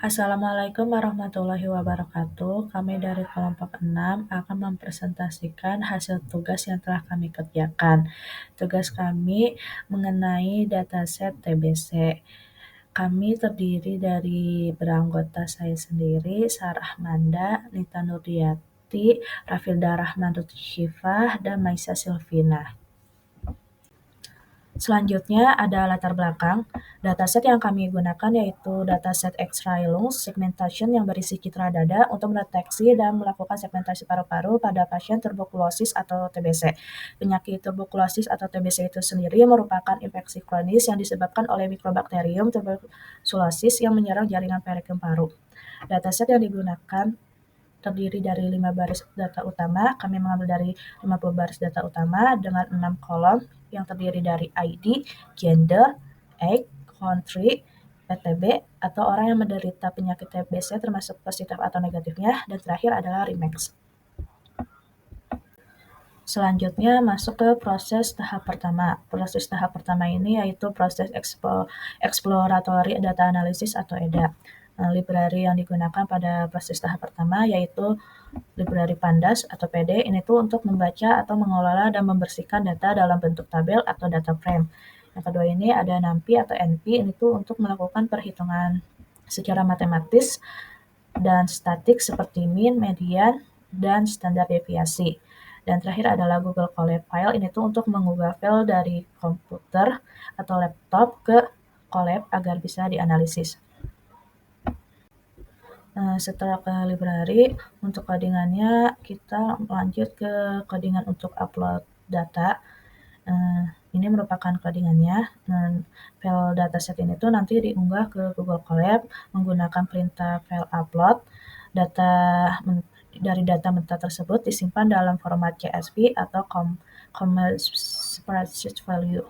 Assalamualaikum warahmatullahi wabarakatuh. Kami dari kelompok 6 akan mempresentasikan hasil tugas yang telah kami kerjakan. Tugas kami mengenai dataset TBC. Kami terdiri dari beranggota saya sendiri, Sarah Manda, Nita Nurdiati, Rafilda Rahman Shifah, dan Maisa Silvina. Selanjutnya ada latar belakang. Dataset yang kami gunakan yaitu dataset X-ray lungs segmentation yang berisi citra dada untuk mendeteksi dan melakukan segmentasi paru-paru pada pasien tuberkulosis atau TBC. Penyakit tuberkulosis atau TBC itu sendiri merupakan infeksi kronis yang disebabkan oleh Mycobacterium tuberculosis yang menyerang jaringan perikim paru. Dataset yang digunakan terdiri dari 5 baris data utama. Kami mengambil dari 50 baris data utama dengan 6 kolom yang terdiri dari ID, gender, age, country, PTB, atau orang yang menderita penyakit TBC termasuk positif atau negatifnya, dan terakhir adalah Remax. Selanjutnya masuk ke proses tahap pertama. Proses tahap pertama ini yaitu proses exploratory data analysis atau EDA. Library yang digunakan pada proses tahap pertama yaitu library Pandas atau PD. Ini tuh untuk membaca atau mengelola dan membersihkan data dalam bentuk tabel atau data frame. Yang kedua ini ada NumPy atau NP. Ini tuh untuk melakukan perhitungan secara matematis dan statik seperti mean, median, dan standar deviasi. Dan terakhir adalah Google Colab File. Ini tuh untuk mengunggah file dari komputer atau laptop ke Colab agar bisa dianalisis. Setelah ke library, untuk codingannya kita lanjut ke codingan untuk upload data. Ini merupakan codingannya. File dataset ini tuh nanti diunggah ke Google Colab menggunakan perintah file upload. Dari data mentah tersebut disimpan dalam format CSV atau Common Spreadsheet Value.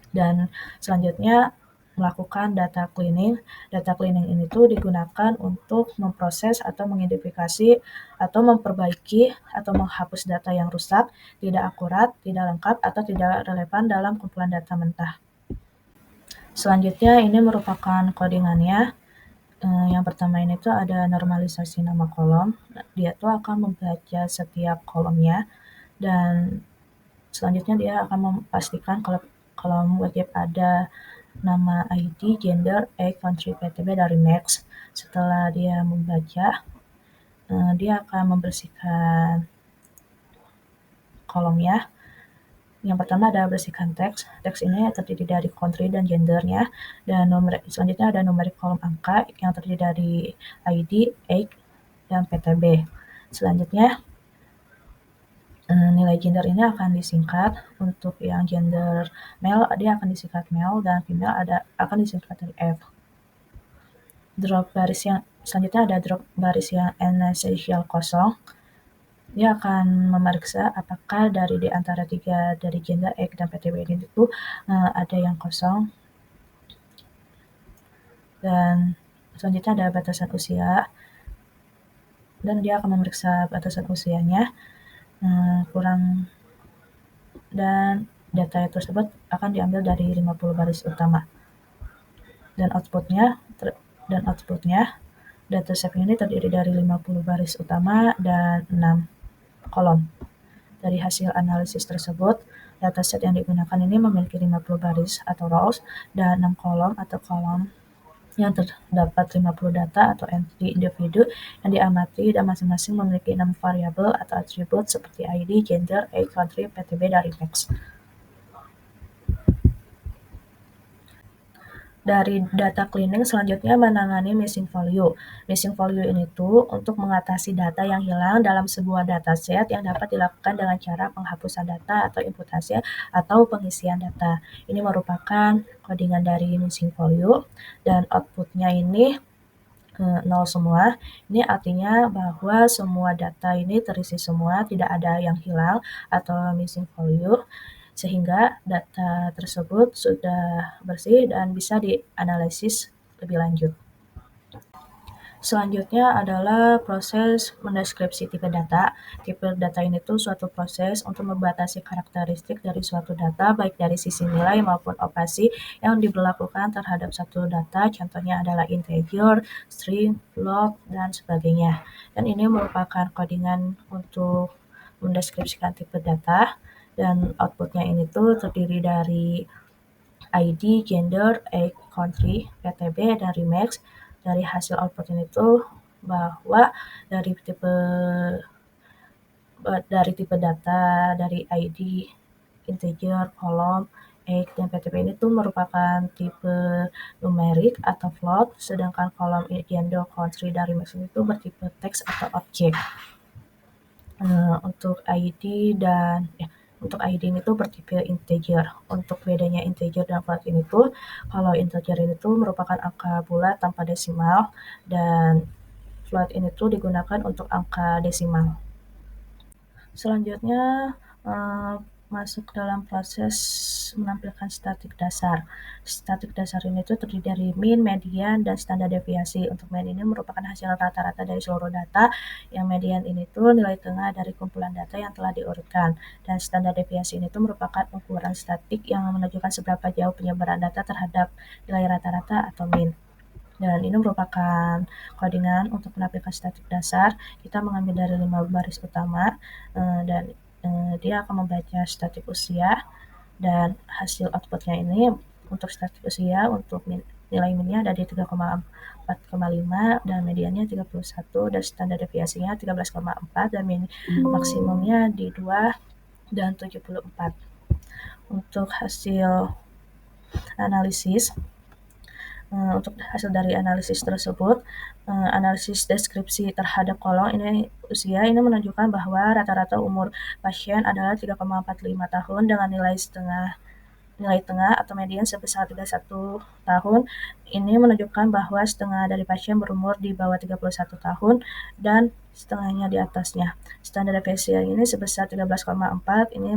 Dan selanjutnya melakukan data cleaning. Data cleaning ini tuh digunakan untuk memproses atau mengidentifikasi atau memperbaiki atau menghapus data yang rusak, tidak akurat, tidak lengkap, atau tidak relevan dalam kumpulan data mentah. Selanjutnya ini merupakan codingannya. Yang pertama ini tuh ada normalisasi nama kolom. Dia tuh akan membaca setiap kolomnya, dan selanjutnya dia akan memastikan kalau kolom wajib ada nama ID, gender, age, country, PTB dari Max. Setelah dia membaca, dia akan membersihkan kolomnya. Yang pertama ada bersihkan teks. Teks ini terdiri dari country dan gendernya, dan selanjutnya ada numerik kolom angka yang terdiri dari ID, age, dan PTB. Selanjutnya nilai gender ini akan disingkat. Untuk yang gender male dia akan disingkat male, dan female akan disingkat dari F. Selanjutnya ada drop baris yang n-essential kosong. Dia akan memeriksa apakah di antara 3 dari gender, age, dan PTB ini itu ada yang kosong. Dan selanjutnya ada batasan usia, dan dia akan memeriksa batasan usianya dan data tersebut akan diambil dari 50 baris utama. Dan outputnya dataset ini terdiri dari 50 baris utama dan 6 kolom. Dari hasil analisis tersebut, dataset yang digunakan ini memiliki 50 baris atau rows dan 6 kolom atau kolom yang terdapat 50 data atau entry individu yang diamati, dan masing-masing memiliki 6 variabel atau atribut seperti ID, gender, age, country, PTB, dari Max. Dari data cleaning selanjutnya menangani missing value. Missing value ini tuh untuk mengatasi data yang hilang dalam sebuah dataset yang dapat dilakukan dengan cara penghapusan data atau imputasi atau pengisian data. Ini merupakan codingan dari missing value, dan outputnya ini 0 semua. Ini artinya bahwa semua data ini terisi semua, tidak ada yang hilang atau missing value, sehingga data tersebut sudah bersih dan bisa dianalisis lebih lanjut. Selanjutnya adalah proses mendeskripsi tipe data. Tipe data ini tuh suatu proses untuk membatasi karakteristik dari suatu data, baik dari sisi nilai maupun operasi yang diberlakukan terhadap satu data. Contohnya adalah integer, string, float, dan sebagainya. Dan ini merupakan codingan untuk mendeskripsikan tipe data. Dan outputnya ini tuh terdiri dari ID, gender, age, country, PTB, dan remix. Dari hasil output ini tuh bahwa dari tipe data, dari ID, integer, kolom, age, dan PTB ini tuh merupakan tipe numerik atau float, sedangkan kolom gender, country, dan remix ini tuh bertipe teks atau objek. Untuk ID untuk ID ini tuh bertipe integer. Untuk bedanya integer dan float ini tuh, kalau integer ini tuh merupakan angka bulat tanpa desimal, dan float ini tuh digunakan untuk angka desimal. Selanjutnya masuk dalam proses menampilkan statik dasar. Statik dasar ini tuh terdiri dari mean, median, dan standar deviasi. Untuk mean ini merupakan hasil rata-rata dari seluruh data, yang median ini tuh nilai tengah dari kumpulan data yang telah diurutkan, dan standar deviasi ini tuh merupakan ukuran statik yang menunjukkan seberapa jauh penyebaran data terhadap nilai rata-rata atau mean. Dan ini merupakan codingan untuk menampilkan statik dasar. Kita mengambil dari 5 baris utama, dan dia akan membaca statik usia, dan hasil outputnya ini untuk statik usia, untuk nilai minnya ada di 3,4,5 dan mediannya 31, dan standar deviasinya 13,4, dan maksimumnya di 2 dan 74. Untuk hasil analisis, untuk hasil dari analisis tersebut, analisis deskripsi terhadap kolom ini usia ini menunjukkan bahwa rata-rata umur pasien adalah 3,45 tahun dengan nilai tengah atau median sebesar 31 tahun. Ini menunjukkan bahwa setengah dari pasien berumur di bawah 31 tahun dan setengahnya di atasnya. Standar deviasi ini sebesar 13,4, ini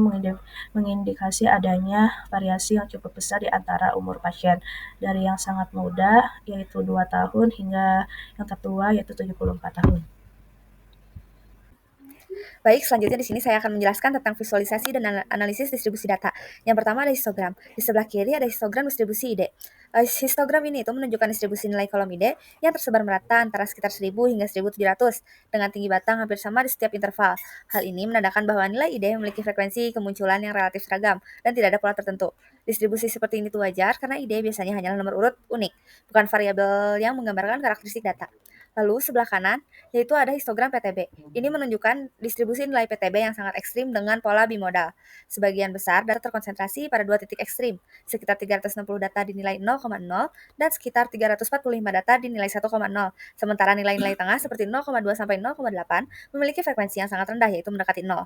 mengindikasi adanya variasi yang cukup besar di antara umur pasien, dari yang sangat muda yaitu 2 tahun hingga yang tertua yaitu 74 tahun. Baik, selanjutnya di sini saya akan menjelaskan tentang visualisasi dan analisis distribusi data. Yang pertama ada histogram. Di sebelah kiri ada histogram distribusi ide. Histogram ini itu menunjukkan distribusi nilai kolom ide yang tersebar merata antara sekitar 1000 hingga 1700 dengan tinggi batang hampir sama di setiap interval. Hal ini menandakan bahwa nilai ide memiliki frekuensi kemunculan yang relatif seragam dan tidak ada pola tertentu. Distribusi seperti ini itu wajar karena ide biasanya hanyalah nomor urut unik, bukan variabel yang menggambarkan karakteristik data. Lalu sebelah kanan yaitu ada histogram PTB. Ini menunjukkan distribusi nilai PTB yang sangat ekstrim dengan pola bimodal. Sebagian besar data terkonsentrasi pada dua titik ekstrim, sekitar 360 data dinilai 0,0 dan sekitar 345 data dinilai 1,0. Sementara nilai-nilai tengah seperti 0,2 sampai 0,8 memiliki frekuensi yang sangat rendah yaitu mendekati 0.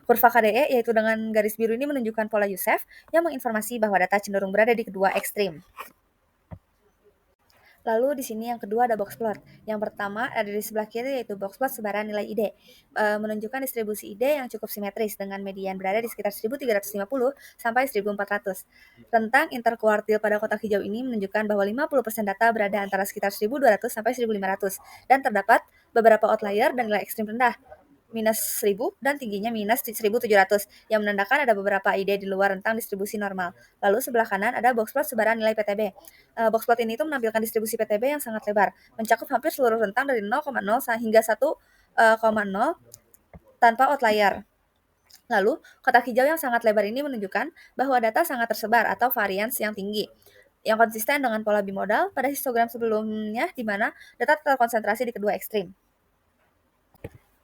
Kurva KDE yaitu dengan garis biru ini menunjukkan pola Youssef yang menginformasi bahwa data cenderung berada di kedua ekstrim. Lalu di sini yang kedua ada box plot. Yang pertama ada di sebelah kiri yaitu box plot sebaran nilai ide. Menunjukkan distribusi ide yang cukup simetris dengan median berada di sekitar 1350 sampai 1400. Rentang interkuartil pada kotak hijau ini menunjukkan bahwa 50% data berada antara sekitar 1200 sampai 1500 dan terdapat beberapa outlier dan nilai ekstrim rendah minus 1000 dan tingginya minus 1700 yang menandakan ada beberapa ide di luar rentang distribusi normal. Lalu sebelah kanan ada box plot sebaran nilai PTB. Box plot ini itu menampilkan distribusi PTB yang sangat lebar, mencakup hampir seluruh rentang dari 0,0 hingga 1,0 tanpa outlier. Lalu, kotak hijau yang sangat lebar ini menunjukkan bahwa data sangat tersebar atau varians yang tinggi yang konsisten dengan pola bimodal pada histogram sebelumnya di mana data terkonsentrasi di kedua ekstrim.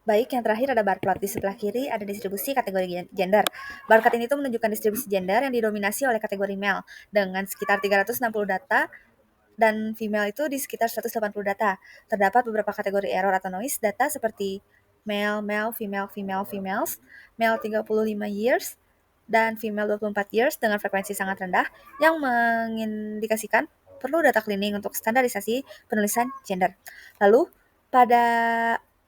Baik, yang terakhir ada bar plot. Di sebelah kiri ada distribusi kategori gender. Barcode ini tuh menunjukkan distribusi gender yang didominasi oleh kategori male dengan sekitar 360 data dan female itu di sekitar 180 data. Terdapat beberapa kategori error atau noise data seperti male, male, female, female, females, male 35 years, dan female 24 years dengan frekuensi sangat rendah yang mengindikasikan perlu data cleaning untuk standarisasi penulisan gender. Lalu, pada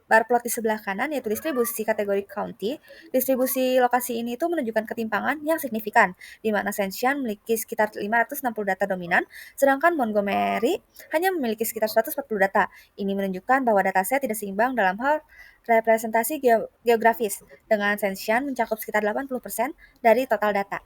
Bar plot di sebelah kanan yaitu distribusi kategori county. Distribusi lokasi ini itu menunjukkan ketimpangan yang signifikan, di mana Sensian memiliki sekitar 560 data dominan, sedangkan Montgomery hanya memiliki sekitar 140 data. Ini menunjukkan bahwa dataset tidak seimbang dalam hal representasi geografis, dengan Sensian mencakup sekitar 80% dari total data.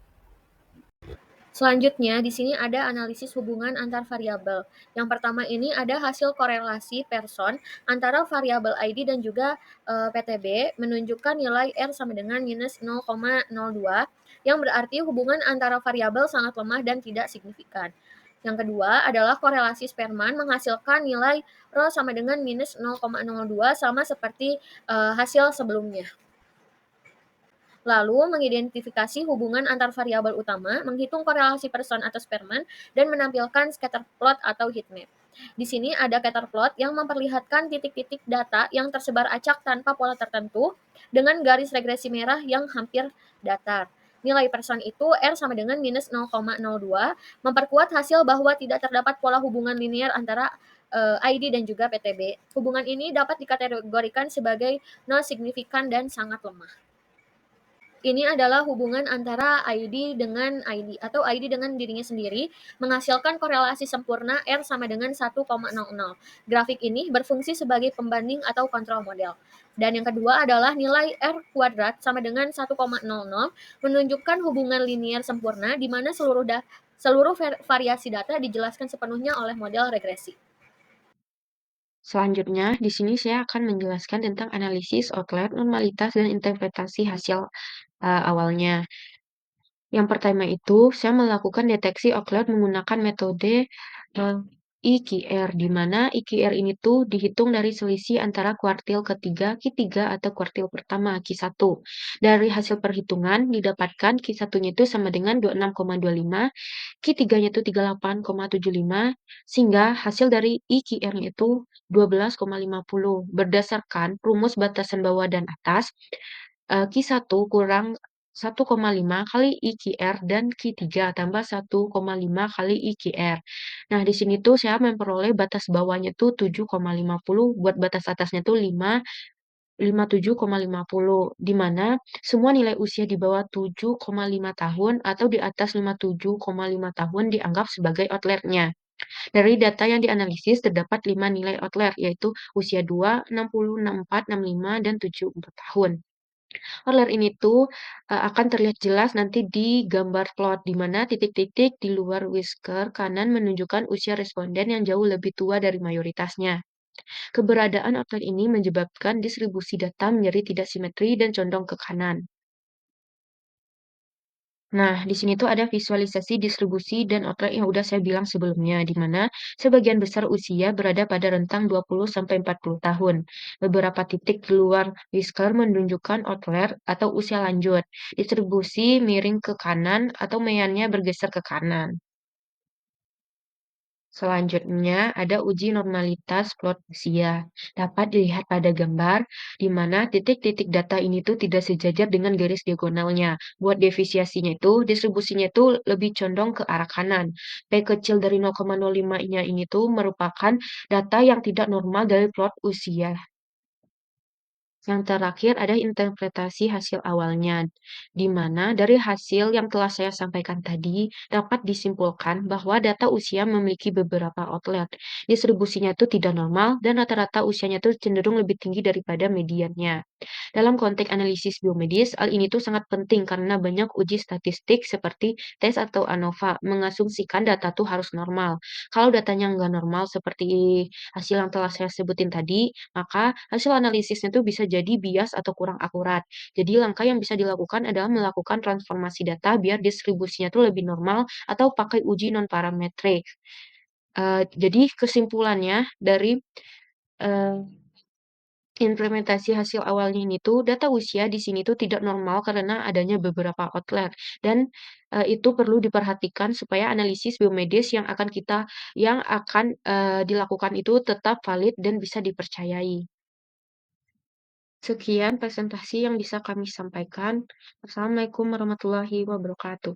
Selanjutnya, di sini ada analisis hubungan antar variabel. Yang pertama ini ada hasil korelasi person antara variabel ID dan juga PTB menunjukkan nilai R sama dengan minus 0,02 yang berarti hubungan antara variabel sangat lemah dan tidak signifikan. Yang kedua adalah korelasi Spearman menghasilkan nilai rho sama dengan minus 0,02 sama seperti hasil sebelumnya. Lalu, mengidentifikasi hubungan antar variabel utama, menghitung korelasi person atau Spearman, dan menampilkan scatter plot atau heatmap. Di sini ada scatter plot yang memperlihatkan titik-titik data yang tersebar acak tanpa pola tertentu dengan garis regresi merah yang hampir datar. Nilai person itu R sama dengan minus 0,02, memperkuat hasil bahwa tidak terdapat pola hubungan linear antara ID dan juga PTB. Hubungan ini dapat dikategorikan sebagai non signifikan dan sangat lemah. Ini adalah hubungan antara ID dengan ID atau ID dengan dirinya sendiri menghasilkan korelasi sempurna R sama dengan 1,00. Grafik ini berfungsi sebagai pembanding atau kontrol model. Dan yang kedua adalah nilai R kuadrat sama dengan 1,00 menunjukkan hubungan linier sempurna di mana seluruh variasi data dijelaskan sepenuhnya oleh model regresi. Selanjutnya, di sini saya akan menjelaskan tentang analisis outlier, normalitas, dan interpretasi hasil awalnya. Yang pertama itu, saya melakukan deteksi outlier menggunakan metode IQR, di mana IQR ini tuh dihitung dari selisih antara kuartil ketiga, Q3, atau kuartil pertama, Q1. Dari hasil perhitungan, didapatkan Q1-nya itu sama dengan 26,25, Q3-nya itu 38,75, sehingga hasil dari IQR-nya itu 12,50. Berdasarkan rumus batasan bawah dan atas, Q1 kurang 1,5 kali IQR dan Q3 tambah 1,5 kali IQR. Nah, di sini tuh saya memperoleh batas bawahnya tuh 7,50, buat batas atasnya tuh 57,50, di mana semua nilai usia di bawah 7,5 tahun atau di atas 57,5 tahun dianggap sebagai outlier-nya. Dari data yang dianalisis terdapat 5 nilai outlier, yaitu usia 2, 60, 64, 65, dan 74 tahun. Outlier ini tuh akan terlihat jelas nanti di gambar plot, di mana titik-titik di luar whisker kanan menunjukkan usia responden yang jauh lebih tua dari mayoritasnya. Keberadaan outlier ini menyebabkan distribusi data menjadi tidak simetri dan condong ke kanan. Nah, di sini tuh ada visualisasi distribusi dan outlier yang udah saya bilang sebelumnya, di mana sebagian besar usia berada pada rentang 20-40 tahun. Beberapa titik di luar whisker menunjukkan outlier atau usia lanjut. Distribusi miring ke kanan atau meyannya bergeser ke kanan. Selanjutnya, ada uji normalitas plot usia. Dapat dilihat pada gambar, di mana titik-titik data ini tuh tidak sejajar dengan garis diagonalnya. Buat defisiasinya itu, distribusinya itu lebih condong ke arah kanan. P kecil dari 0,05-nya ini tuh merupakan data yang tidak normal dari plot usia. Yang terakhir ada interpretasi hasil awalnya, di mana dari hasil yang telah saya sampaikan tadi dapat disimpulkan bahwa data usia memiliki beberapa outlet. Distribusinya itu tidak normal dan rata-rata usianya itu cenderung lebih tinggi daripada mediannya. Dalam konteks analisis biomedis, hal ini tuh sangat penting karena banyak uji statistik seperti tes atau ANOVA mengasumsikan data tuh harus normal. Kalau datanya nggak normal seperti hasil yang telah saya sebutin tadi, maka hasil analisisnya tuh bisa jadi bias atau kurang akurat. Jadi langkah yang bisa dilakukan adalah melakukan transformasi data biar distribusinya tuh lebih normal atau pakai uji non-parametrik. Jadi kesimpulannya dari eee implementasi hasil awalnya ini tuh, data usia di sini tuh tidak normal karena adanya beberapa outlier dan, itu perlu diperhatikan supaya analisis biomedis yang akan dilakukan itu tetap valid dan bisa dipercayai. Sekian presentasi yang bisa kami sampaikan. Wassalamualaikum warahmatullahi wabarakatuh.